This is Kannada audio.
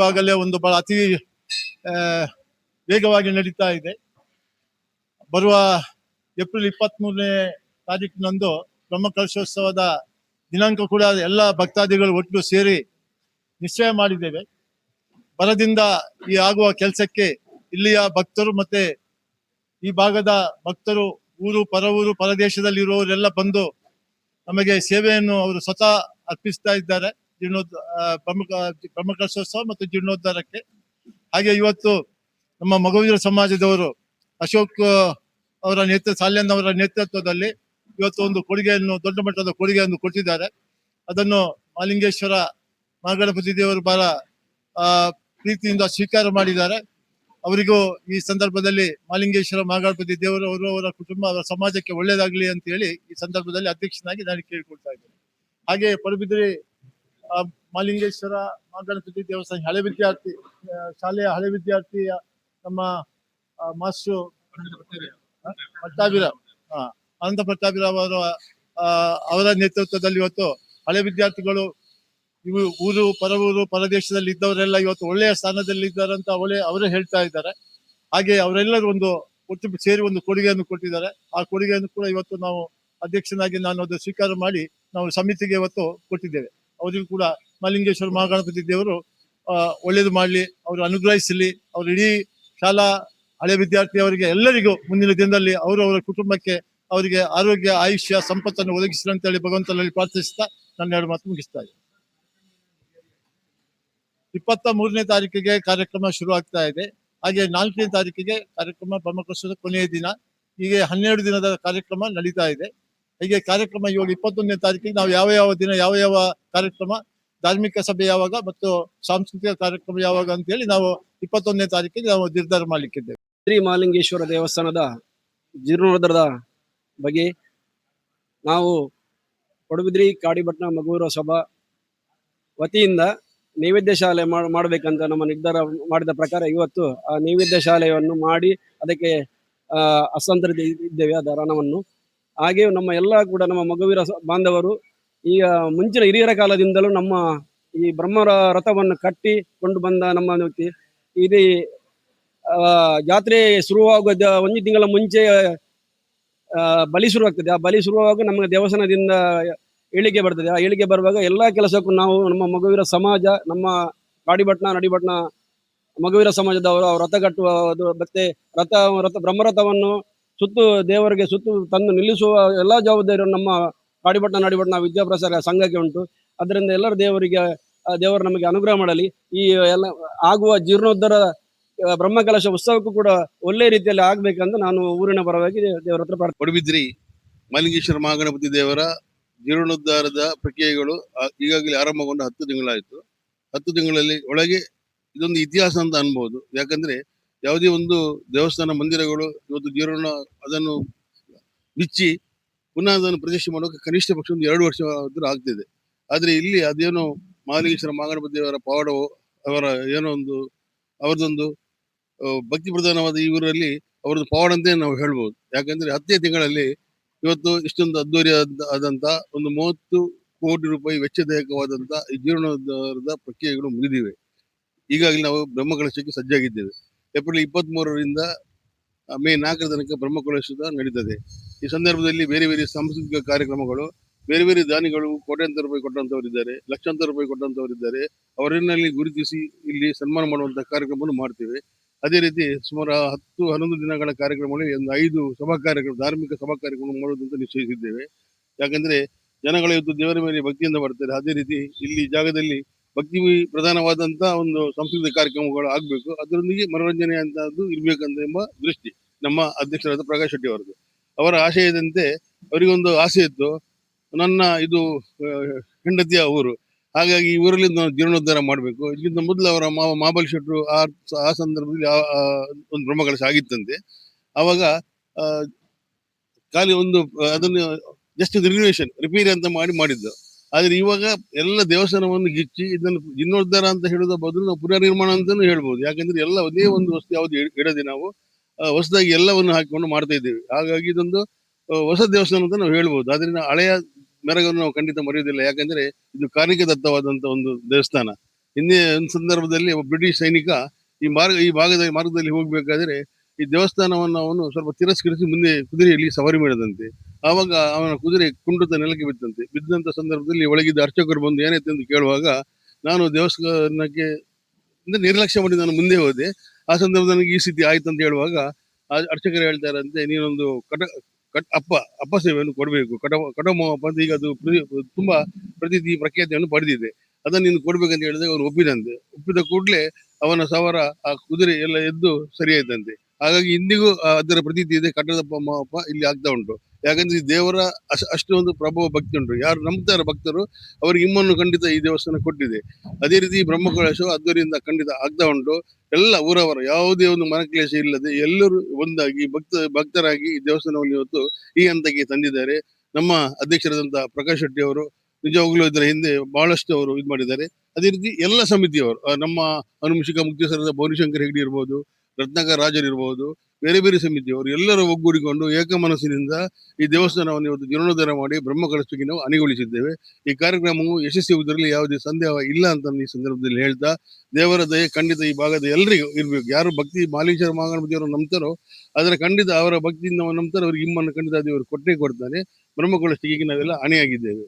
ಇವಾಗಲೇ ಒಂದು ಬಹಳ ಅತಿ ವೇಗವಾಗಿ ನಡೀತಾ ಇದೆ. ಬರುವ ಏಪ್ರಿಲ್ 23ನೇ ತಾರೀಕಿನಂದು ಬ್ರಹ್ಮಕಲಶೋತ್ಸವದ ದಿನಾಂಕ ಕೂಡ ಎಲ್ಲ ಭಕ್ತಾದಿಗಳು ಒಟ್ಟು ಸೇರಿ ನಿಶ್ಚಯ ಮಾಡಿದ್ದೇವೆ. ಬರದಿಂದ ಈ ಆಗುವ ಕೆಲಸಕ್ಕೆ ಇಲ್ಲಿಯ ಭಕ್ತರು ಮತ್ತೆ ಈ ಭಾಗದ ಭಕ್ತರು, ಊರು ಪರದೇಶದಲ್ಲಿರುವವರೆಲ್ಲ ಬಂದು ನಮಗೆ ಸೇವೆಯನ್ನು ಅವರು ಸ್ವತಃ ಅರ್ಪಿಸ್ತಾ ಇದ್ದಾರೆ ಬ್ರಹ್ಮಕಲಶೋತ್ಸವ ಮತ್ತು ಜೀರ್ಣೋದ್ಧಾರಕ್ಕೆ. ಹಾಗೆ ಇವತ್ತು ನಮ್ಮ ಮಗುವೀರ ಸಮಾಜದವರು ಅಶೋಕ್ ಅವರ ಸಾಲ್ಯನ್ ಅವರ ನೇತೃತ್ವದಲ್ಲಿ ಇವತ್ತು ಒಂದು ಕೊಡುಗೆಯನ್ನು, ದೊಡ್ಡ ಮಟ್ಟದ ಕೊಡುಗೆಯನ್ನು ಕೊಟ್ಟಿದ್ದಾರೆ. ಅದನ್ನು ಮಹಾಲಿಂಗೇಶ್ವರ ಮಹಾಗಣಪತಿ ದೇವರು ಬಹಳ ಪ್ರೀತಿಯಿಂದ ಸ್ವೀಕಾರ ಮಾಡಿದ್ದಾರೆ. ಅವರಿಗೂ ಈ ಸಂದರ್ಭದಲ್ಲಿ ಮಹಾಲಿಂಗೇಶ್ವರ ಮಹಾಗಣಪತಿ ದೇವರು, ಅವರ ಕುಟುಂಬ, ಅವರ ಸಮಾಜಕ್ಕೆ ಒಳ್ಳೇದಾಗ್ಲಿ ಅಂತ ಹೇಳಿ ಈ ಸಂದರ್ಭದಲ್ಲಿ ಅಧ್ಯಕ್ಷನಾಗಿ ನಾನು ಕೇಳಿಕೊಳ್ತಾ ಇದ್ದೇನೆ. ಹಾಗೆ ಪಡುಬಿದ್ರಿ ಮಹಾಲಿಂಗೇಶ್ವರ ಮಹಾಗಣಪತಿ ದೇವಸ್ಥಾನ ಶಾಲೆಯ ಹಳೆ ವಿದ್ಯಾರ್ಥಿಯ ನಮ್ಮ ಮಾಸ್ಟರ್ ಪಟ್ಟಾಭಿರಾವ್, ಅನಂತ ಪಟ್ಟಾಭಿರಾವ್ ಅವರ ನೇತೃತ್ವದಲ್ಲಿ ಇವತ್ತು ಹಳೆ ವಿದ್ಯಾರ್ಥಿಗಳು, ಇವು ಪರದೇಶದಲ್ಲಿ ಇದ್ದವರೆಲ್ಲ ಇವತ್ತು ಒಳ್ಳೆಯ ಸ್ಥಾನದಲ್ಲಿ ಇದ್ದಾರೆ ಅಂತ ಅವರೇ ಹೇಳ್ತಾ ಇದ್ದಾರೆ. ಹಾಗೆ ಅವರೆಲ್ಲರೂ ಒಂದು ಒಟ್ಟು ಸೇರಿ ಒಂದು ಕೊಡುಗೆಯನ್ನು ಕೊಟ್ಟಿದ್ದಾರೆ. ಆ ಕೊಡುಗೆಯನ್ನು ಕೂಡ ಇವತ್ತು ನಾವು ಅಧ್ಯಕ್ಷನಾಗಿ ನಾನು ಅದು ಸ್ವೀಕಾರ ಮಾಡಿ ನಾವು ಸಮಿತಿಗೆ ಇವತ್ತು ಕೊಟ್ಟಿದ್ದೇವೆ. ಅವರಿಗೂ ಕೂಡ ಮಹಾಲಿಂಗೇಶ್ವರ ಮಹಾಗಣಪತಿ ದೇವರು ಒಳ್ಳೇದು ಮಾಡಲಿ, ಅವರು ಅನುಗ್ರಹಿಸಲಿ, ಅವರು ಇಡೀ ಶಾಲಾ ಹಳೆ ವಿದ್ಯಾರ್ಥಿಯವರಿಗೆ ಎಲ್ಲರಿಗೂ ಮುಂದಿನ ದಿನದಲ್ಲಿ ಅವರ ಕುಟುಂಬಕ್ಕೆ ಅವರಿಗೆ ಆರೋಗ್ಯ, ಆಯುಷ್ಯ, ಸಂಪತ್ತನ್ನು ಒದಗಿಸಲಿ ಅಂತ ಹೇಳಿ ಭಗವಂತನಲ್ಲಿ ಪ್ರಾರ್ಥಿಸ್ತಾ ನನ್ನ 2 ಮಾತು ಮುಗಿಸ್ತಾ ಇದ್ದೇನೆ. 23ನೇ ತಾರೀಕಿಗೆ ಕಾರ್ಯಕ್ರಮ ಶುರು ಆಗ್ತಾ ಇದೆ. ಹಾಗೆ 4ನೇ ತಾರೀಕಿಗೆ ಕಾರ್ಯಕ್ರಮ ಬ್ರಹ್ಮಕಲಶದ ಕೊನೆಯ ದಿನ. ಹೀಗೆ 12 ದಿನದ ಕಾರ್ಯಕ್ರಮ ನಡೀತಾ ಇದೆ. ಹೀಗೆ ಕಾರ್ಯಕ್ರಮ ಇವಾಗ 21ನೇ ತಾರೀಕಿಗೆ ನಾವು ಯಾವ ದಿನ ಯಾವ ಕಾರ್ಯಕ್ರಮ, ಧಾರ್ಮಿಕ ಸಭೆ ಯಾವಾಗ ಮತ್ತು ಸಾಂಸ್ಕೃತಿಕ ಕಾರ್ಯಕ್ರಮ ಯಾವಾಗ ಅಂತ ಹೇಳಿ ನಾವು 21ನೇ ತಾರೀಕಿಗೆ ನಾವು ನಿರ್ಧಾರ ಮಾಡಲಿಕ್ಕಿದ್ದೇವೆ. ಶ್ರೀ ಮಹಾಲಿಂಗೇಶ್ವರ ದೇವಸ್ಥಾನದ ಜೀರ್ಣೋದ್ಧಾರದ ಬಗ್ಗೆ ನಾವು ಪಡುಬಿದ್ರಿ ಕಾಡಿಭಟ್ನ ಮಗುವೀರ ಸಭಾ ವತಿಯಿಂದ ನೈವೇದ್ಯ ಶಾಲೆ ಮಾಡಬೇಕಂತ ನಮ್ಮ ನಿರ್ಧಾರ ಮಾಡಿದ ಪ್ರಕಾರ ಇವತ್ತು ಆ ನೈವೇದ್ಯ ಶಾಲೆಯನ್ನು ಮಾಡಿ ಅದಕ್ಕೆ ಹಸ್ತಾಂತರಿಸಿದ್ದೇವೆ ಅದರ ಹಣವನ್ನು. ಹಾಗೆಯೇ ನಮ್ಮ ಎಲ್ಲ ಕೂಡ ನಮ್ಮ ಮಗುವೀರ ಬಾಂಧವರು ಈಗ ಮುಂಚಿನ ಹಿರಿಯರ ಕಾಲದಿಂದಲೂ ನಮ್ಮ ಈ ಬ್ರಹ್ಮರ ರಥವನ್ನು ಕಟ್ಟಿಕೊಂಡು ಬಂದ ನಮ್ಮ ಇದೇ ಜಾತ್ರೆ ಶುರುವಾಗುವ 1 ತಿಂಗಳ ಮುಂಚೆ ಬಲಿ ಶುರುವಾಗ್ತದೆ. ಆ ಬಲಿ ಶುರುವಾಗ ನಮ್ಮ ದೇವಸ್ಥಾನದಿಂದ ಏಳಿಗೆ ಬರ್ತದೆ. ಆ ಏಳಿಗೆ ಬರುವಾಗ ಎಲ್ಲ ಕೆಲಸಕ್ಕೂ ನಾವು ನಮ್ಮ ಮಗುವೀರ ಸಮಾಜ, ನಮ್ಮ ನಡಿಭಟ್ನ ಮಗುವೀರ ಸಮಾಜದವರು ರಥ ಕಟ್ಟುವುದು ಮತ್ತೆ ಬ್ರಹ್ಮರಥವನ್ನು ದೇವರಿಗೆ ತಂದು ನಿಲ್ಲಿಸುವ ಎಲ್ಲ ಜವಾಬ್ದಾರಿಯನ್ನು ನಮ್ಮ ನಡಿಭಟ್ನ ವಿದ್ಯಾಪ್ರಸಾರ ಸಂಘಕ್ಕೆ ಉಂಟು. ಅದರಿಂದ ಎಲ್ಲರ ದೇವರು ನಮಗೆ ಅನುಗ್ರಹ ಮಾಡಲಿ. ಈ ಎಲ್ಲ ಆಗುವ ಜೀರ್ಣೋದ್ಧಾರ ಬ್ರಹ್ಮಕಲಶ ಉತ್ಸವಕ್ಕೂ ಕೂಡ ಒಳ್ಳೆ ರೀತಿಯಲ್ಲಿ ಆಗ್ಬೇಕಂತ ನಾನು ಊರಿನ ಪರವಾಗಿ ದೇವರ ಹತ್ರ ಪಡುಬಿದ್ರಿ ಮಹಾಲಿಂಗೇಶ್ವರ ಮಹಾಗಣಪತಿ ದೇವರ ಜೀರ್ಣೋದ್ಧಾರದ ಪ್ರಕ್ರಿಯೆಗಳು ಈಗಾಗಲೇ ಆರಂಭಗೊಂಡು 10 ತಿಂಗಳಾಯಿತು. 10 ತಿಂಗಳಲ್ಲಿ ಒಳಗೆ ಇದೊಂದು ಇತಿಹಾಸ ಅಂತ ಅನ್ಬೋದು. ಯಾಕಂದ್ರೆ ಯಾವುದೇ ಒಂದು ದೇವಸ್ಥಾನ ಮಂದಿರಗಳು ಇವತ್ತು ಅದನ್ನು ಬಿಚ್ಚಿ ಪುನಃ ಅದನ್ನು ಪ್ರತಿಷ್ಠೆ ಮಾಡೋಕೆ ಕನಿಷ್ಠ ಪಕ್ಷ ಒಂದು 2 ವರ್ಷ ಆದ್ರೂ ಆಗ್ತಿದೆ. ಆದ್ರೆ ಇಲ್ಲಿ ಅದೇನೋ ಮಹಾಲಿಂಗೇಶ್ವರ ಮಹಾಗಣಪತಿ ದೇವರ ಪವಾಡವೋ ಅವರ ಅವರದೊಂದು ಭಕ್ತಿ ಪ್ರಧಾನವಾದ ಈ ಊರಲ್ಲಿ ಅವರದ್ದು ಪವಾಡ ಅಂತ ನಾವು ಹೇಳ್ಬೋದು. ಯಾಕಂದ್ರೆ 10 ತಿಂಗಳಲ್ಲಿ ಇವತ್ತು ಇಷ್ಟೊಂದು ಅದ್ದೂರಿ ಆದಂತ ಒಂದು 30 ಕೋಟಿ ರೂಪಾಯಿ ವೆಚ್ಚದಾಯಕವಾದಂತ ಈ ಜೀರ್ಣೋದ್ಧಾರದ ಪ್ರಕ್ರಿಯೆಗಳು ಮುಗಿದಿವೆ. ಈಗಾಗಲೇ ನಾವು ಬ್ರಹ್ಮಕಲಶಕ್ಕೆ ಸಜ್ಜಾಗಿದ್ದೇವೆ. ಏಪ್ರಿಲ್ 23ರಿಂದ ಮೇ 4 ತನಕ ಬ್ರಹ್ಮಕಲಶದ ನಡೀತದೆ. ಈ ಸಂದರ್ಭದಲ್ಲಿ ಬೇರೆ ಬೇರೆ ಸಾಂಸ್ಕೃತಿಕ ಕಾರ್ಯಕ್ರಮಗಳು, ಬೇರೆ ದಾನಿಗಳು ಕೋಟ್ಯಾಂತರ ರೂಪಾಯಿ ಕೊಟ್ಟಂತವರಿದ್ದಾರೆ, ಲಕ್ಷಾಂತರ ರೂಪಾಯಿ ಕೊಟ್ಟಂತವರಿದ್ದಾರೆ. ಅವರನ್ನಲ್ಲಿ ಗುರುತಿಸಿ ಇಲ್ಲಿ ಸನ್ಮಾನ ಮಾಡುವಂತಹ ಕಾರ್ಯಕ್ರಮವನ್ನು ಮಾಡ್ತೇವೆ. ಅದೇ ರೀತಿ ಸುಮಾರು 10-11 ದಿನಗಳ ಕಾರ್ಯಕ್ರಮಗಳಲ್ಲಿ ಒಂದು 5 ಧಾರ್ಮಿಕ ಸಭಾ ಕಾರ್ಯಕ್ರಮ ಮಾಡುವುದಂತ ನಿಶ್ಚಯಿಸಿದ್ದೇವೆ. ಯಾಕಂದ್ರೆ ಜನಗಳು ಇವತ್ತು ದೇವರ ಮೇಲೆ ಭಕ್ತಿಯಿಂದ ಬರ್ತಾರೆ. ಅದೇ ರೀತಿ ಇಲ್ಲಿ ಜಾಗದಲ್ಲಿ ಭಕ್ತಿ ಪ್ರಧಾನವಾದಂತ ಒಂದು ಸಾಂಸ್ಕೃತಿಕ ಕಾರ್ಯಕ್ರಮಗಳು ಆಗ್ಬೇಕು, ಅದರೊಂದಿಗೆ ಮನೋರಂಜನೆ ಅಂತದ್ದು ಇರ್ಬೇಕಂತ ಎಂಬ ದೃಷ್ಟಿ ನಮ್ಮ ಅಧ್ಯಕ್ಷರಾದ ಪ್ರಕಾಶ್ ಶೆಟ್ಟಿ ಅವರದ್ದು. ಅವರ ಆಶಯದಂತೆ ಅವರಿಗೊಂದು ಆಸೆ ಇತ್ತು, ನನ್ನ ಇದು ಹೆಂಡತಿಯ ಊರು, ಹಾಗಾಗಿ ಈ ಊರಲ್ಲಿ ನಾವು ಜೀರ್ಣೋದ್ಧಾರ ಮಾಡಬೇಕು. ಇದಕ್ಕಿಂತ ಮೊದಲು ಅವರ ಮಹಾಬಲಿ ಶೆಟ್ಟರು ಆ ಸಂದರ್ಭದಲ್ಲಿ ಒಂದು ಬ್ರಹ್ಮಕಲಶ ಆಗಿತ್ತಂತೆ. ಆವಾಗ ಖಾಲಿ ಅದನ್ನು ಜಸ್ಟ್ ರಿಪೇರಿ ಅಂತ ಮಾಡಿದ್ದು. ಆದ್ರೆ ಇವಾಗ ಎಲ್ಲ ದೇವಸ್ಥಾನವನ್ನು ಗಿಚ್ಚಿ ಇದನ್ನು ಜೀರ್ಣೋದ್ಧಾರ ಅಂತ ಹೇಳೋದ ಬದಲು ನಾವು ಪುನರ್ ನಿರ್ಮಾಣ ಅಂತಾನು ಹೇಳ್ಬೋದು. ಯಾಕಂದ್ರೆ ಎಲ್ಲ ಒಂದೇ ಒಂದು ವಸ್ತು ಯಾವ್ದು ಇಡದೆ ನಾವು ಹೊಸದಾಗಿ ಎಲ್ಲವನ್ನು ಹಾಕಿಕೊಂಡು ಮಾಡ್ತಾ ಇದ್ದೇವೆ. ಹಾಗಾಗಿ ಇದೊಂದು ಹೊಸ ದೇವಸ್ಥಾನ ಅಂತ ನಾವು ಹೇಳ್ಬೋದು. ಆದ್ರಿಂದ ಹಳೆಯ ಮೆರಗನ್ನು ನಾವು ಖಂಡಿತ ಮರೆಯುವುದಿಲ್ಲ. ಯಾಕಂದ್ರೆ ಇದು ಕಾರ್ಣಿಕ ದತ್ತವಾದಂತ ಒಂದು ದೇವಸ್ಥಾನ. ಹಿಂದೆ ಒಂದು ಸಂದರ್ಭದಲ್ಲಿ ಒಬ್ಬ ಬ್ರಿಟಿಷ್ ಸೈನಿಕ ಈ ಮಾರ್ಗದಲ್ಲಿ ಹೋಗ್ಬೇಕಾದ್ರೆ ಈ ದೇವಸ್ಥಾನವನ್ನು ಅವನು ಸ್ವಲ್ಪ ತಿರಸ್ಕರಿಸಿ ಮುಂದೆ ಕುದುರೆಯಲ್ಲಿ ಸವಾರಿ ಮಾಡಿದಂತೆ. ಆವಾಗ ಅವನ ಕುದುರೆ ಕುಂಟುತ್ತಾ ನೆಲಕ್ಕೆ ಬಿತ್ತಂತೆ. ಬಿದ್ದಂತ ಸಂದರ್ಭದಲ್ಲಿ ಒಳಗಿದ್ದ ಅರ್ಚಕರು ಬಂದು ಏನಾಯ್ತು ಎಂದು ಕೇಳುವಾಗ, ನಾನು ದೇವಸ್ಥಾನಕ್ಕೆ ನಿರ್ಲಕ್ಷ್ಯ ಮಾಡಿ ನಾನು ಮುಂದೆ ಹೋದೆ, ಆ ಸಂದರ್ಭದಲ್ಲಿ ನನಗೆ ಈ ಸ್ಥಿತಿ ಆಯ್ತು ಅಂತ ಹೇಳುವಾಗ ಆ ಅರ್ಚಕರು ಹೇಳ್ತಾರಂತೆ, ನೀನೊಂದು ಅಪ್ಪ ಸೇವೆಯನ್ನು ಕೊಡಬೇಕು, ಕಟಮೋಹಪ್ಪ ಅಂತ. ಈಗ ಅದು ತುಂಬಾ ಪ್ರಖ್ಯಾತಿಯನ್ನು ಪಡೆದಿದೆ, ಅದನ್ನು ನೀನು ಕೊಡ್ಬೇಕಂತ ಹೇಳಿದಾಗ ಅವನು ಒಪ್ಪಿದಂತೆ. ಒಪ್ಪಿದ ಕೂಡಲೇ ಅವನ ಸವಾರ ಆ ಕುದುರೆ ಎಲ್ಲ ಎದ್ದು ಸರಿಯಾಯ್ತಂತೆ. ಹಾಗಾಗಿ ಇಂದಿಗೂ ಅದರ ಪ್ರತೀತಿ ಇದೆ, ಕಟ್ಟದಪ್ಪ ಮಾವಪ್ಪ ಇಲ್ಲಿ ಆಗ್ತಾ ಉಂಟು. ಯಾಕಂದ್ರೆ ಈ ದೇವರ ಅಷ್ಟು ಒಂದು ಪ್ರಭಾವ ಭಕ್ತಿ ಉಂಟು. ಯಾರು ನಂಬ್ತಾರೆ ಭಕ್ತರು ಅವರಿಗೆ ಇಮ್ಮನ್ನು ಖಂಡಿತ ಈ ದೇವಸ್ಥಾನ ಕೊಟ್ಟಿದೆ. ಅದೇ ರೀತಿ ಬ್ರಹ್ಮಕಲಶ ಅದರಿಂದ ಖಂಡಿತ ಆಗ್ತಾ ಉಂಟು. ಎಲ್ಲ ಊರವರು ಯಾವುದೇ ಒಂದು ಮನಕ್ಲೇಶ ಇಲ್ಲದೆ ಎಲ್ಲರೂ ಒಂದಾಗಿ ಭಕ್ತರಾಗಿ ಈ ದೇವಸ್ಥಾನವನ್ನು ಇವತ್ತು ಈ ಹಂತಕ್ಕೆ ತಂದಿದ್ದಾರೆ. ನಮ್ಮ ಅಧ್ಯಕ್ಷರಾದಂತ ಪ್ರಕಾಶ್ ಶೆಟ್ಟಿ ಅವರು ನಿಜವಾಗ್ಲೂ ಇದರ ಹಿಂದೆ ಬಹಳಷ್ಟು ಅವರು ಇದು ಮಾಡಿದ್ದಾರೆ. ಅದೇ ರೀತಿ ಎಲ್ಲ ಸಮಿತಿಯವರು, ನಮ್ಮ ಅನುಮಿಷಿಕ ಮುಖ್ಯಸ್ಥರಾದ ಭೌರಿಶಂಕರ್ ಹೆಗ್ಡೆ ಇರ್ಬೋದು, ರತ್ನಾಕರ್ ರಾಜರ್ ಇರ್ಬೋದು, ಬೇರೆ ಬೇರೆ ಸಮಿತಿಯವರು ಎಲ್ಲರೂ ಒಗ್ಗೂಡಿಕೊಂಡು ಏಕ ಮನಸ್ಸಿನಿಂದ ಈ ದೇವಸ್ಥಾನವನ್ನು ಇವತ್ತು ಜೀರ್ಣೋದ್ಧಾರ ಮಾಡಿ ಬ್ರಹ್ಮಕಲಶಕ್ಕೆ ನಾವು ಅಣಿಗೊಳಿಸಿದ್ದೇವೆ. ಈ ಕಾರ್ಯಕ್ರಮವು ಯಶಸ್ವಿಯಾಗುವುದರಲ್ಲಿ ಯಾವುದೇ ಸಂದೇಹ ಇಲ್ಲ ಅಂತ ಈ ಸಂದರ್ಭದಲ್ಲಿ ಹೇಳ್ತಾ, ದೇವರ ದಯೆ ಖಂಡಿತ ಈ ಭಾಗದ ಎಲ್ಲರಿಗೂ ಇರ್ಬೇಕು. ಯಾರು ಭಕ್ತಿ ಮಾಲಿಂಗೇಶ್ವರ ಮಹಾಗಣಪತಿಯವರು ನಂಬ್ತಾರೋ ಅದರ ಖಂಡಿತ ಅವರ ಭಕ್ತಿಯಿಂದ ನಂಬ್ತಾರೋ ಅವ್ರಿಗೆ ಇಮ್ಮನ್ನು ಖಂಡಿತ ದೇವರು ಕೊಟ್ಟೇ ಕೊಡ್ತಾನೆ. ಬ್ರಹ್ಮಕಲಶಕ್ಕೆ ನಾವೆಲ್ಲ ಅಣಿಯಾಗಿದ್ದೇವೆ.